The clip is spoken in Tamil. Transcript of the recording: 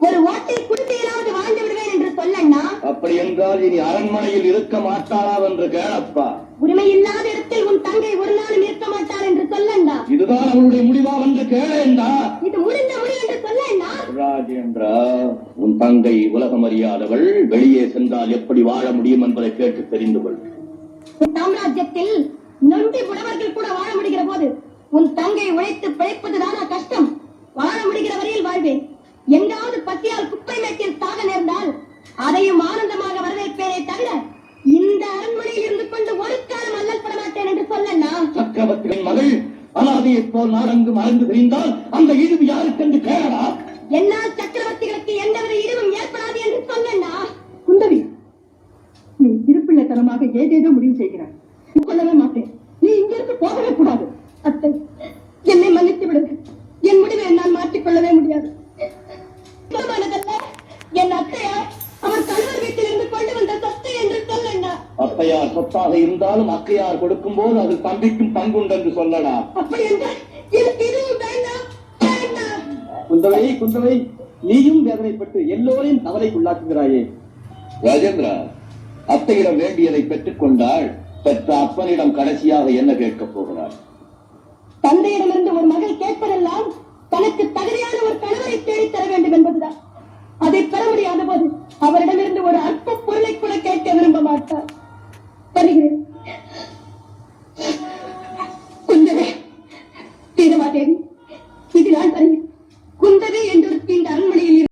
ஒரு ஓட்டை குடிசையிலாவது வாழ்ந்து விடுவேன் என்று சொல்லண்ணா. அப்படி என்றால் இனி அரண்மனையில் இருக்க மாட்டாளா என்று கேளப்பா. உரிமை இல்லாத இடத்தில் உன் தங்கை ஒரு நாளும் இருக்க மாட்டாள் என்று சொல்லண்ணா. இதுதான் அவளுடைய முடிவா என்று கேளேண்டா. இது முடிந்த முடிவு என்று சொல்லண்ணா. ராஜேந்திரா, உன் தங்கை உலகம் அறியாதவள். வெளியே சென்றால் எப்படி வாழ முடியும் என்பதை கேட்டு தெரிந்து கொள். சாம்ராஜ்யத்தில் நொண்டி புடவர்கள் கூட வாழ முடிகிற போது உன் தங்கை உழைத்து பிழைப்பதுதானா கஷ்டம்? வாழ முடிகிற வரையில் வாழ்வேன். எங்காவது பசியால் குப்பை மேட்டில் சாக நேர்ந்தால் அதையும் ஆனந்தமாக வரவேற்பேனே தவிர இந்த அரண்மனையில் இருந்து கொண்டு ஒரு காலம் அல்லல் பட மாட்டேன் என்று சொல்லண்ணா. சக்கரவர்த்தியின் மகள் அனாதையை போல் நாடெங்கு மறைந்து தெரிந்தால் அந்த இழிவு யாருக்கென்று கேளா? என்னால் சக்கரவர்த்திகளுக்கு எந்தவித இழிவும் ஏற்படாது என்று சொல்லண்ணா. குந்தவி, நீ திருப்பிள்ளைத்தனமாக ஏதேதோ முடிவு செய்கிறாய். கொள்ளவே மாட்டேன். நீ இங்கிருந்து போகவே கூடாது. அத்தை, என்னை மன்னித்து விடுங்க. என் முடிவை என்னால் மாற்றிக்கொள்ளவே முடியாது. என் அத்தையார் அவர் கணவர் வீட்டில் இருந்து கொண்டு வந்த சொத்து என்று சொல்லண்ணா. அத்தையார் சொத்தாக இருந்தாலும் அக்கையார் கொடுக்கும் போது அது தம்பிக்கும் பங்குண்டு என்று சொல்லடா. அப்படி என்றால் எனக்கு இதுவும் வேண்டாம், வேண்டாம். குந்தவை, நீயும் வேதனைப்பட்டு எல்லோரையும் கவலைக்குள்ளாக்குகிறாயே. ராஜேந்திரா, அத்தையிடம் வேண்டியதை பெற்றுக் கொண்டால் பெற்ற அப்பனிடம் கடைசியாக என்ன கேட்கப் போகிறார்? தந்தையிடமிருந்து ஒரு மகள் கேட்பதெல்லாம் தனக்கு தகுதியான ஒரு கணவரை தேடித் தர வேண்டும் என்பதுதான். அதை பெற முடியாத போது அவரிடமிருந்து ஒரு அற்ப